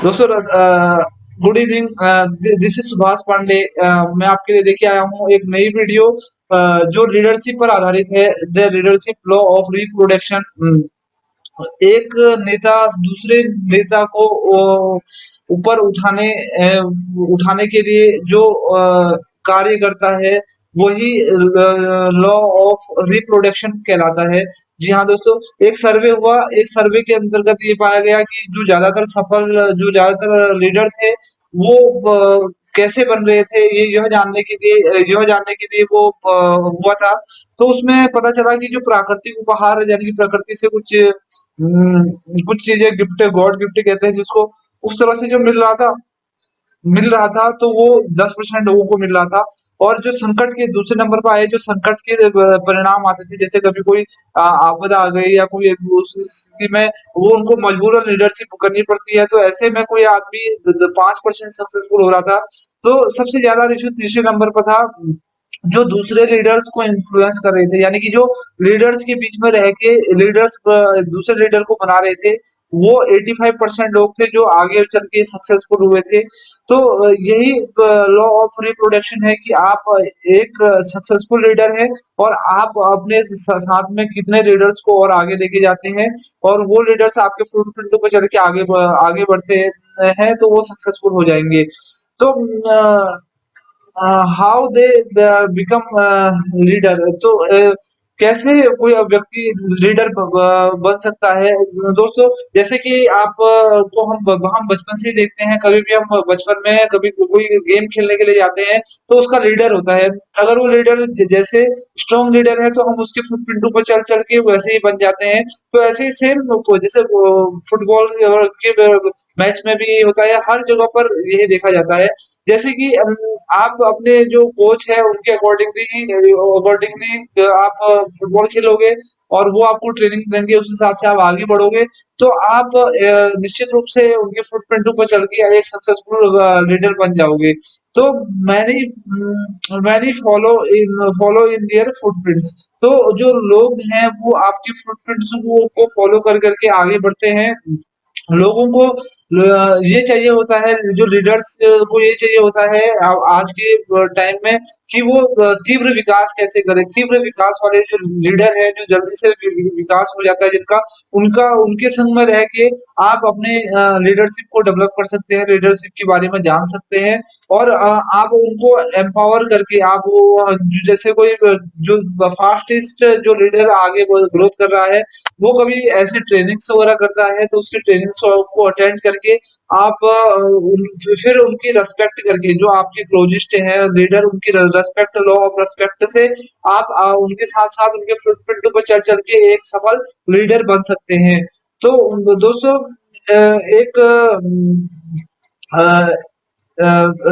दोस्तों good evening. This is Subhash Pandey. मैं आपके लिए लेके आया हूँ एक नई वीडियो जो लीडरशिप पर आधारित है। The leadership law of reproduction. एक नेता दूसरे नेता को ऊपर उठाने के लिए जो कार्य करता है, वही लॉ ऑफ रिप्रोडक्शन कहलाता है। जी हाँ दोस्तों, एक सर्वे हुआ। एक सर्वे के अंतर्गत ये पाया गया कि जो ज्यादातर लीडर थे, वो कैसे बन रहे थे, ये यह जानने के लिए वो हुआ था। तो उसमें पता चला कि जो प्राकृतिक उपहार, यानी कि प्रकृति से कुछ चीजें गिफ्ट, गॉड गिफ्ट कहते हैं जिसको, उस तरह से जो मिल रहा था, तो वो 10% लोगों को मिल रहा था। और जो संकट के दूसरे नंबर पर आए, जो संकट के परिणाम आते थे, जैसे कभी कोई आपदा आ गई या कोई उस स्थिति में वो उनको मजबूरन लीडरशिप करनी पड़ती है, तो ऐसे में कोई आदमी 5% सक्सेसफुल हो रहा था। तो सबसे ज्यादा रेशियो तीसरे नंबर पर था, जो दूसरे लीडर्स को इन्फ्लुएंस कर रहे थे, यानी कि जो लीडर्स के बीच में रह के लीडर्स दूसरे लीडर को बना रहे थे, वो 85% लोग थे जो आगे चल के सक्सेसफुल हुए थे। तो यही लॉ ऑफ रिप्रोडक्शन है कि आप एक सक्सेसफुल लीडर है, और आप अपने साथ में कितने लीडर्स को और आगे लेके जाते हैं, और वो लीडर्स आपके फुटप्रिंट पे चल के आगे बढ़ते हैं, तो वो सक्सेसफुल हो जाएंगे। तो हाउ दे बिकम लीडर। तो कैसे कोई व्यक्ति लीडर बन सकता है। दोस्तों, जैसे कि आप को हम बचपन से ही देखते हैं, कभी भी हम बचपन में कभी कोई गेम खेलने के लिए जाते हैं, तो उसका लीडर होता है। अगर वो लीडर जैसे स्ट्रॉन्ग लीडर है, तो हम उसके फुटप्रिंटों पर चल चल के वैसे ही बन जाते हैं। तो ऐसे ही सेम जैसे फुटबॉल के मैच में भी ये होता है, हर जगह पर यही देखा जाता है। जैसे कि आप अपने जो कोच है उनके अकॉर्डिंगली आप फुटबॉल खेलोगे, और वो आपको ट्रेनिंग देंगे, उस हिसाब से आप आगे बढ़ोगे। तो आप निश्चित रूप से उनके फुटप्रिंटों पर चल के एक सक्सेसफुल लीडर बन जाओगे। तो मैंने मैंने फॉलो इन देयर फुटप्रिंट्स। तो जो लोग हैं वो आपके फुटप्रिंट्स को फॉलो कर करके आगे बढ़ते हैं। लोगों को ये चाहिए होता है, जो लीडर्स को ये चाहिए होता है आज के टाइम में, कि वो तीव्र विकास कैसे करें। तीव्र विकास वाले जो लीडर है, जो जल्दी से विकास हो जाता है जिनका, उनका उनके संग में रह के आप अपने लीडरशिप को डेवलप कर सकते हैं, लीडरशिप के बारे में जान सकते हैं। और आप उनको एम्पावर करके आप जैसे कोई जो फास्टेस्ट जो लीडर आगे ग्रोथ कर रहा है, वो कभी ऐसे ट्रेनिंग्स वगैरह करता है, तो उसकी ट्रेनिंग्स को अटेंड करके आप फिर उनकी रेस्पेक्ट करके, जो आपके क्लोजेस्ट है लीडर, उनकी रेस्पेक्ट, लॉ ऑफ रेस्पेक्ट से आप उनके साथ साथ उनके फुटप्रिंट पर चल चल के एक सफल लीडर बन सकते हैं। तो दोस्तों, एक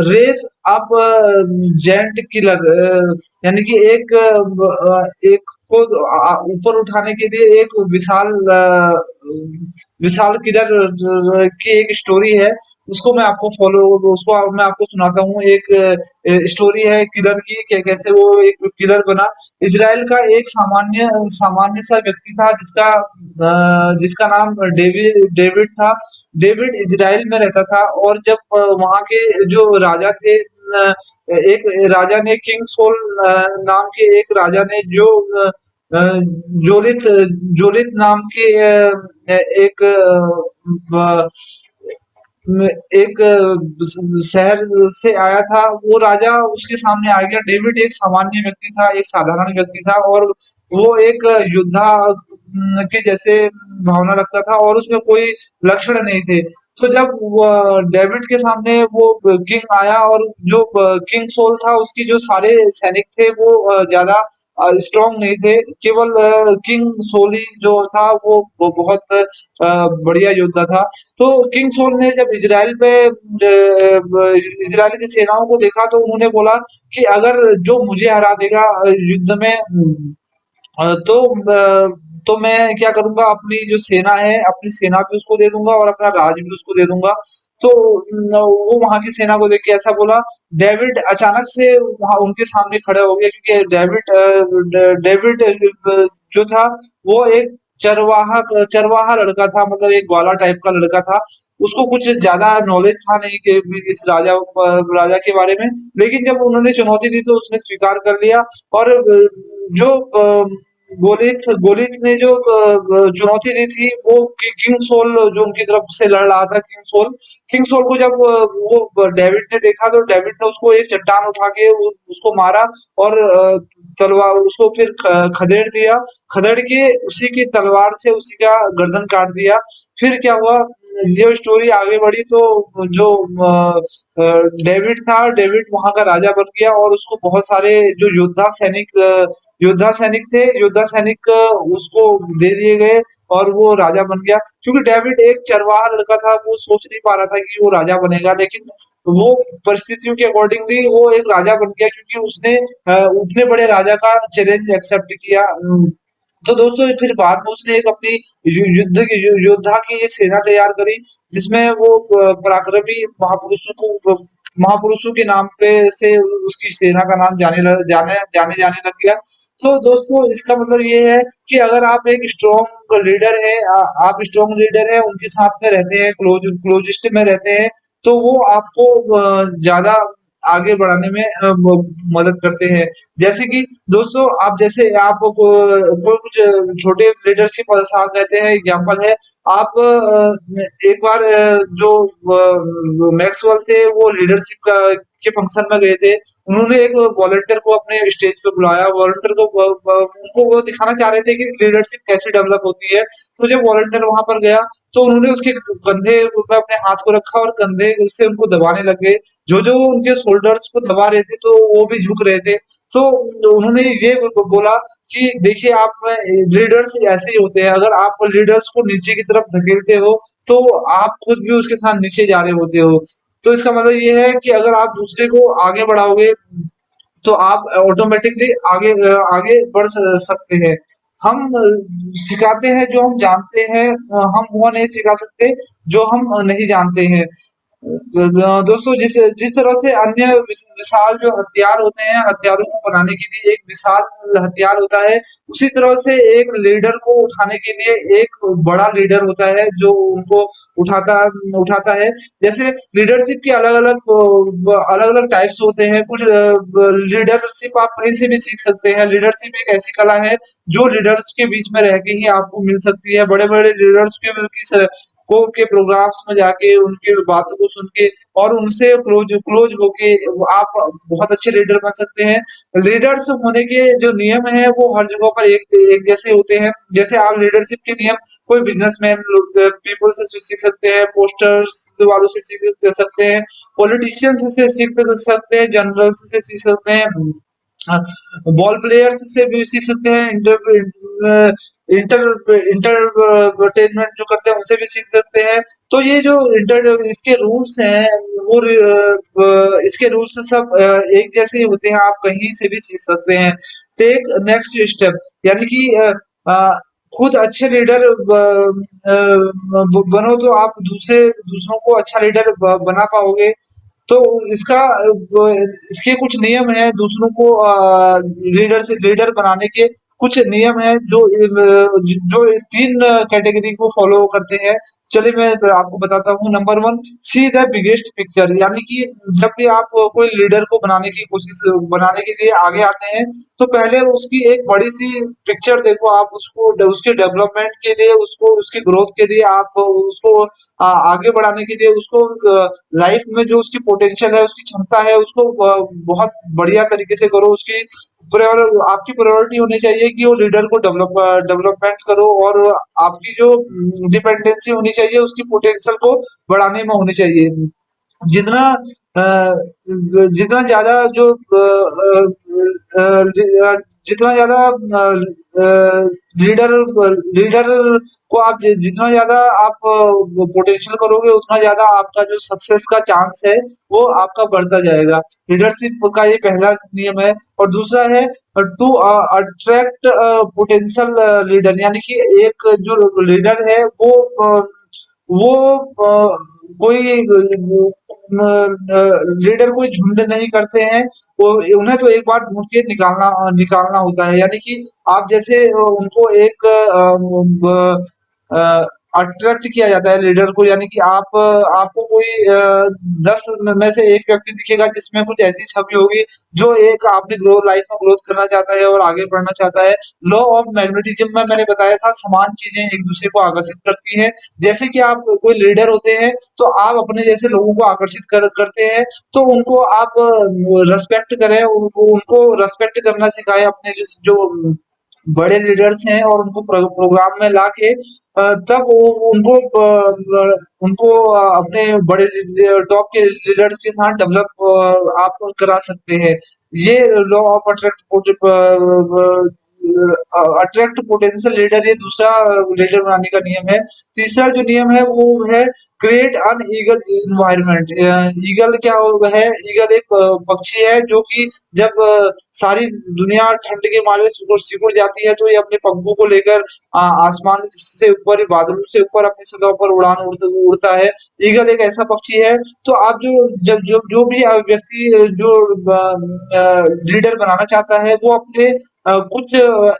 रेस आप जेंट किलर, यानी कि एक को ऊपर उठाने के लिए एक विशाल किलर की एक स्टोरी है। उसको मैं आपको सुनाता हूँ। एक स्टोरी है किलर की, कैसे वो एक किलर बना। इजराइल का एक सामान्य सामान्य सा व्यक्ति था, जिसका नाम डेविड था। डेविड इजराइल में रहता था, और जब वहाँ के जो राजा थे, एक राजा ने, किंग सोल नाम के एक राजा ने, जो अ, जोलित जोलित नाम के एक एक शहर से आया था, वो राजा उसके सामने आ गया। डेविड एक सामान्य व्यक्ति था, एक साधारण व्यक्ति था, और वो एक योद्धा के जैसे भावना रखता था, और उसमें कोई लक्षण नहीं थे। तो जब डेविड के सामने वो किंग आया, और जो किंग सोल था, उसके जो सारे सैनिक थे वो ज्यादा स्ट्रांग नहीं थे। केवल किंग सोल ही जो था, वो बहुत बढ़िया योद्धा था। तो किंग सोल ने जब इजराइल की सेनाओं को देखा, तो उन्होंने बोला कि अगर जो मुझे हरा देगा युद्ध में, तो मैं क्या करूंगा, अपनी जो सेना है, अपनी सेना भी उसको दे दूंगा, और अपना राज भी उसको दे दूंगा। तो वो वहां की सेना को देख के ऐसा बोला। डेविड अचानक से वहां उनके सामने खड़े हो गया, क्योंकि डेविड जो था, वो एक चरवाहा चरवाहा लड़का था, मतलब एक ग्वाला टाइप का लड़का था। उसको कुछ ज़्यादा नॉलेज था नहीं कि इस राजा के बारे में। लेकिन जब उन्होंने चुनौती दी तो उसने स्वीकार कर लिया और जो गोलियत ने जो चुनौती दी थी वो किंग सोल जो उनकी तरफ से लड़ रहा था किंग सोल को जब वो डेविड ने देखा तो डेविड ने उसको एक चट्टान उठा के उसको मारा और तलवार उसको फिर खदेड़ दिया। खदेड़ के उसी की तलवार से उसी का गर्दन काट दिया। फिर क्या हुआ ये स्टोरी आगे बढ़ी तो जो डेविड था डेविड वहां का राजा बन गया और उसको बहुत सारे जो योद्धा सैनिक उसको दे दिए गए और वो राजा बन गया क्योंकि डेविड एक चरवाहा लड़का था वो सोच नहीं पा रहा था कि वो राजा बनेगा लेकिन वो परिस्थितियों के अकॉर्डिंगली वो एक राजा बन गया क्योंकि उसने उतने बड़े राजा का चैलेंज एक्सेप्ट किया। तो दोस्तों फिर बाद में उसने एक अपनी योद्धा की एक सेना तैयार करी जिसमें वो पराक्रमी महापुरुषों के नाम पे से उसकी सेना का नाम जाने जाने लग गया। तो दोस्तों इसका मतलब ये है कि अगर आप एक स्ट्रॉन्ग लीडर है आप स्ट्रॉन्ग लीडर है उनके साथ में रहते हैं क्लोजिस्ट में रहते हैं तो वो आपको ज्यादा आगे बढ़ाने में मदद करते हैं। जैसे कि दोस्तों आप जैसे आप कोई कुछ छोटे लीडरशिप साथ रहते हैं एग्जांपल है आप एक बार जो मैक्सवेल थे वो लीडरशिप के फंक्शन में गए थे उन्होंने एक वॉलंटियर को अपने स्टेज पे बुलाया वॉलंटियर को उनको वो दिखाना चाह रहे थे कि लीडरशिप कैसे डेवलप होती है तो जब वॉलंटियर वहां पर गया तो उन्होंने उसके कंधे पे अपने हाथ को रखा और कंधे से उनको दबाने लग गए जो जो उनके शोल्डर्स को दबा रहे थे तो वो भी झुक रहे थे तो उन्होंने ये बोला कि देखिए आप लीडर्स ऐसे ही होते हैं अगर आप लीडर्स को नीचे की तरफ धकेलते हो तो आप खुद भी उसके साथ नीचे जा रहे होते हो तो इसका मतलब ये है कि अगर आप दूसरे को आगे बढ़ाओगे तो आप ऑटोमेटिकली आगे बढ़ सकते हैं हम सिखाते हैं जो हम जानते हैं हम वो नहीं सिखा सकते जो हम नहीं जानते हैं दोस्तों जिस जिस तरह से अन्य विशाल जो हथियार होते हैं हथियारों को बनाने के लिए एक विशाल हथियार होता है उसी तरह से एक लीडर को उठाने के लिए एक बड़ा लीडर होता है जो उनको उठाता उठाता है जैसे लीडरशिप के अलग अलग टाइप्स होते हैं कुछ लीडरशिप आप कहीं से भी सीख सकते हैं लीडरशिप एक ऐसी कला है जो लीडर्स के बीच में रह के ही आपको मिल सकती है बड़े बड़े लीडर्स के प्रोग्राम्स में जाके उनकी बातों को सुन के और उनसे क्लोज होके आप बहुत अच्छे लीडर बन सकते हैं लीडर्स होने के जो नियम है वो हर जगह पर एक जैसे होते हैं जैसे आप लीडरशिप के नियम कोई बिजनेसमैन पीपल से सीख सकते हैं पोस्टर्स वालों से सीख सकते हैं पॉलिटिशियंस से सीख सकते हैं जनरल्स से सीख सकते हैं बॉल प्लेयर्स से भी सीख सकते हैं इंटरटेनमेंट जो करते हैं उनसे भी सीख सकते हैं तो ये जो इंटर इसके रूल्स हैं वो इसके रूल्स सब एक जैसे ही होते हैं आप कहीं से भी सीख सकते हैं टेक नेक्स्ट स्टेप यानी कि खुद अच्छे लीडर बनो तो आप दूसरों को अच्छा लीडर बना पाओगे तो इसका इसके कुछ नियम हैं दूसरों को लीडर बनाने के कुछ नियम हैं जो 3 कैटेगरी को फॉलो करते हैं। चलिए मैं आपको बताता हूँ number 1 see the biggest picture यानी कि जब भी आप कोई लीडर को बनाने के लिए आगे आते हैं तो पहले उसकी एक बड़ी-सी पिक्चर देखो आप उसको उसके डेवलपमेंट के लिए उसको उसकी ग्रोथ के लिए आप उसको आगे बढ़ाने के लिए उसको लाइफ में जो उसकी पोटेंशियल है, उसकी क्षमता है, उसको बहुत बढ़िया तरीके से करो। उसकी आपकी प्रायोरिटी होनी चाहिए कि वो लीडर को डेवलपमेंट करो और आपकी जो डिपेंडेंसी होनी चाहिए, उसकी पोटेंशियल को बढ़ाने में होनी चाहिए। जितना अ, जितना ज़्यादा जो जितना ज़्यादा लीडर लीडर को आप जितना ज़्यादा आप पोटेंशियल करोगे उतना ज़्यादा आपका जो सक्सेस का चांस है वो आपका बढ़ता जाएगा। लीडरशिप का ये पहला नियम है और दूसरा है टू अट्रैक्ट पोटेंशियल लीडर यानी कि एक जो लीडर है वो कोई लीडर कोई झुंड नहीं करते हैं वो उन्हें तो एक बार ढूंढ के निकालना होता है यानी कि आप जैसे उनको एक अट्रैक्ट किया जाता है लीडर को, यानी कि आपको कोई 10 में से 1 व्यक्ति दिखेगा जिसमें कुछ ऐसी छवि होगी जो एक आपने लाइफ में ग्रोथ करना चाहता है और आगे बढ़ना चाहता है। लॉ ऑफ मैग्नेटिज्म में मैंने बताया था समान चीजें एक दूसरे को आकर्षित करती हैं। जैसे कि आप कोई लीडर होते हैं तो आप अपने जैसे लोगों को आकर्षित करते हैं, तो उनको आप रिस्पेक्ट करें, उनको रिस्पेक्ट करना सिखाएं अपने जो बड़े लीडर्स हैं, और उनको प्रोग्राम में लाके तब उनको उनको अपने बड़े टॉप के लीडर्स के साथ डेवलप आप करा सकते हैं। ये law of attract potential leader, ये दूसरा लीडर बनाने का नियम है। तीसरा जो नियम है वो है क्रिएट अन ईगल इन्वायरमेंट। ईगल क्या है? ईगल एक पक्षी है जो कि जब सारी दुनिया ठंड के मारे सिकुड़ जाती है तो ये अपने पंखों को लेकर आसमान से ऊपर, बादलों से ऊपर अपनी सतह पर उड़ान उड़ता है। ईगल एक ऐसा पक्षी है। तो आप जो भी व्यक्ति जो लीडर बनाना चाहता है वो अपने कुछ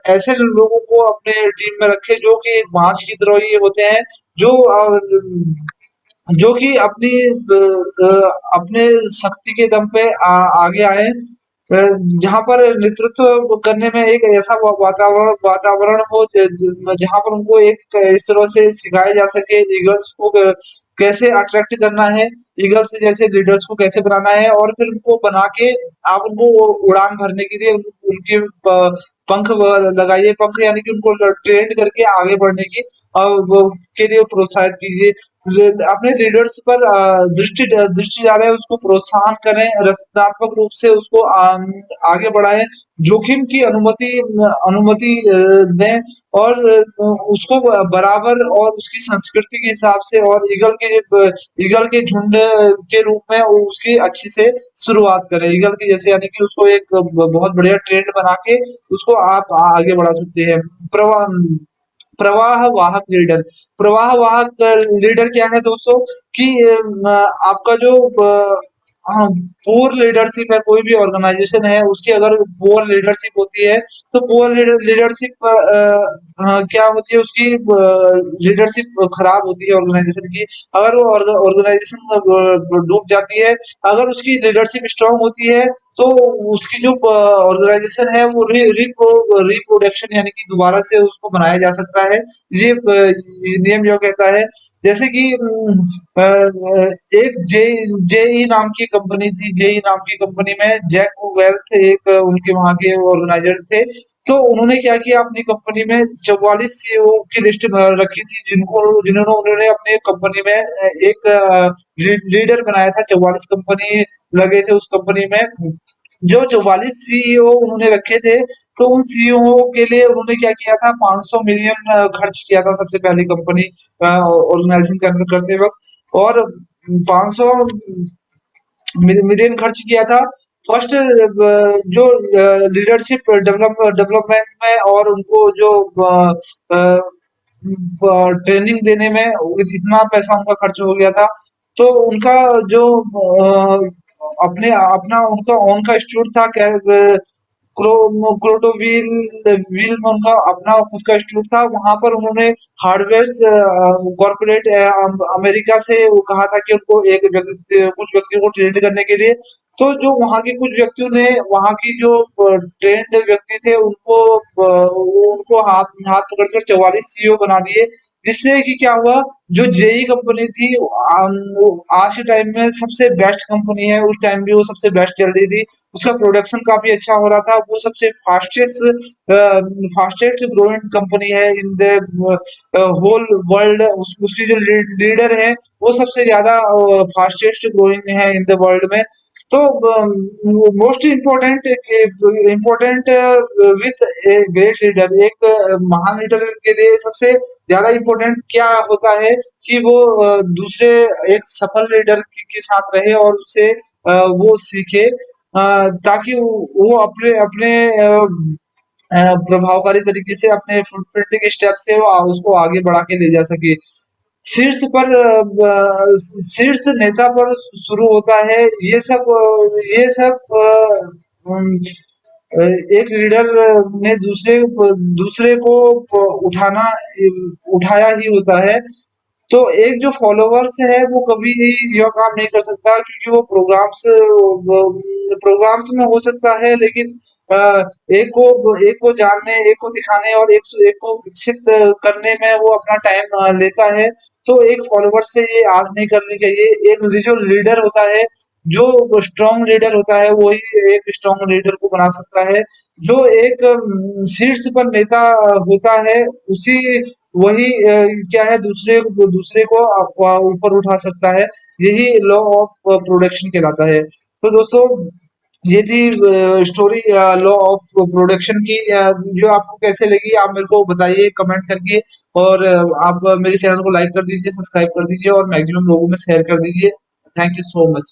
ऐसे लोगों को अपने टीम में रखे जो कि मार्च की तरह ही होते हैं, जो जो कि अपने शक्ति के दम पे आगे आए, जहाँ पर नेतृत्व करने में एक ऐसा वातावरण वातावरण हो जहाँ पर उनको एक इस तरह से सिखाया जा सके ईगल्स को कैसे अट्रैक्ट करना है, ईगल्स जैसे लीडर्स को कैसे बनाना है, और फिर उनको बना के आप उनको उड़ान भरने के लिए उनके पंख लगाइए, पंख यानी कि उनको ट्रेंड करके आगे बढ़ने की के लिए प्रोत्साहित कीजिए। अपने लीडर्स पर दृष्टि डालें, उसको प्रोत्साहन करें, रचनात्मक रूप से उसको आगे बढ़ाएं, जोखिम की अनुमति अनुमति दें, और उसको बराबर और उसकी संस्कृति के हिसाब से, और ईगल के झुंड के रूप में उसकी अच्छी से शुरुआत करें ईगल की जैसे, यानी कि उसको एक बहुत बढ़िया ट्रेंड बना के उसको आप आगे बढ़ा सकते हैं। प्रवाह प्रवाह वाहक लीडर। प्रवाह वाहक लीडर क्या है दोस्तों? कि आपका जो पुअर लीडरशिप है, कोई भी ऑर्गेनाइजेशन है उसकी अगर पुअर लीडरशिप होती है, तो पुअर लीडरशिप क्या होती है, उसकी लीडरशिप खराब होती है ऑर्गेनाइजेशन की। अगर वो ऑर्गेनाइजेशन डूब जाती है, अगर उसकी लीडरशिप स्ट्रांग होती है तो उसकी जो ऑर्गेनाइजेशन है वो रिप्रोडक्शन यानी कि दोबारा से उसको बनाया जा सकता है। ये नियम जो कहता है, जैसे कि एक जेई नाम की कंपनी थी, जेई नाम की कंपनी में जैक वेल्थ एक उनके वहां के ऑर्गेनाइजर थे। तो उन्होंने क्या किया, अपनी कंपनी में 44 सीईओ की लिस्ट रखी थी, जिन्होंने उन्होंने अपने कंपनी में एक लीडर बनाया था। 44 कंपनी लगे थे उस कंपनी में, जो 44 सीईओ उन्होंने रखे थे। तो उन सीईओ के लिए उन्होंने क्या किया था, 500 मिलियन खर्च किया था सबसे पहले कंपनी ऑर्गेनाइजिंग करते वक्त, और 500 मिलियन खर्च किया था फर्स्ट जो लीडरशिप डेवलपमेंट में, और उनको जो ट्रेनिंग देने में इतना पैसा उनका खर्च हो गया था। तो उनका जो अपने अपना उनका ओन का इंस्टीट्यूट था, क्रोटोविल विल में उनका अपना खुद का इंस्टीट्यूट था। वहां पर उन्होंने हार्डवेयर कॉर्पोरेट अमेरिका से वो कहा था कि उनको कुछ व्यक्तियों को ट्रेंड करने के लिए। तो जो वहां के कुछ व्यक्तियों ने, वहां की जो ट्रेंड व्यक्ति थे, उनको हाथ हाथ पकड़कर 44 सीईओ बना दिए। जिससे कि क्या हुआ, जो जेई कंपनी थी आज के टाइम में सबसे बेस्ट कंपनी है, उस टाइम भी वो सबसे बेस्ट चल रही थी, उसका प्रोडक्शन काफी अच्छा हो रहा था, वो सबसे फास्टेस्ट ग्रोइंग कंपनी है इन द होल वर्ल्ड। उसकी जो लीडर है वो सबसे ज्यादा फास्टेस्ट ग्रोइंग है इन द वर्ल्ड में। तो most important important with a great leader, एक महान लीडर के लिए सबसे ज्यादा इम्पोर्टेंट क्या होता है कि वो दूसरे एक सफल लीडर के साथ रहे और उससे वो सीखे, ताकि वो अपने अपने प्रभावकारी तरीके से अपने फुटप्रिंट के स्टेप से वो उसको आगे बढ़ा के ले जा सके। शीर्ष पर शीर्ष नेता पर शुरू होता है ये सब एक लीडर ने दूसरे को उठाना उठाया ही होता है। तो एक जो फॉलोवर्स है वो कभी यह काम नहीं कर सकता, क्योंकि वो प्रोग्राम्स में हो सकता है, लेकिन अ, एक को जानने, एक को दिखाने और एक को विकसित करने में वो अपना टाइम लेता है। तो एक फॉलोवर से ये आस नहीं करनी चाहिए। एक जो लीडर होता है, जो स्ट्रॉन्ग लीडर होता है, वही एक स्ट्रॉन्ग लीडर को बना सकता है। जो एक शीर्ष पर नेता होता है, उसी वही क्या है, दूसरे को ऊपर उठा सकता है। यही लॉ ऑफ प्रोडक्शन कहलाता है। तो दोस्तों, ये थी स्टोरी लॉ ऑफ प्रोडक्शन की। जो आपको कैसे लगी आप मेरे को बताइए कमेंट करके। और आप मेरे चैनल को लाइक कर दीजिए, सब्सक्राइब कर दीजिए और मैक्सिमम लोगों में शेयर कर दीजिए। Thank you so much.